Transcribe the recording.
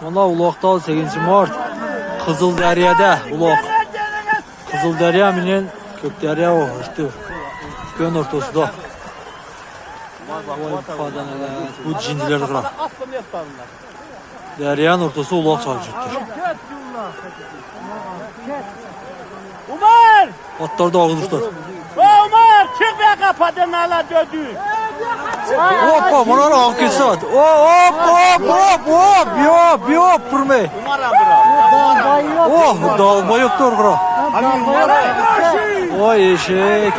Ona Ulaq'da 8 Mart Kızılderiyədə Ulaq. Kızılderiya minin Kökderiya o işte gön ortasında. Bu cindiler kıra. Deriyanın ortası Ulaq çalışıdır. Umar! Atlar da ağızdır. Umar! Çık ve kapadın ala dödü. Hoppa bana ağ geçsat. Hop hop hop hop yop yop pırmey. Umar'a bırak. Oh dalma yoktur kıra. Oy eşek.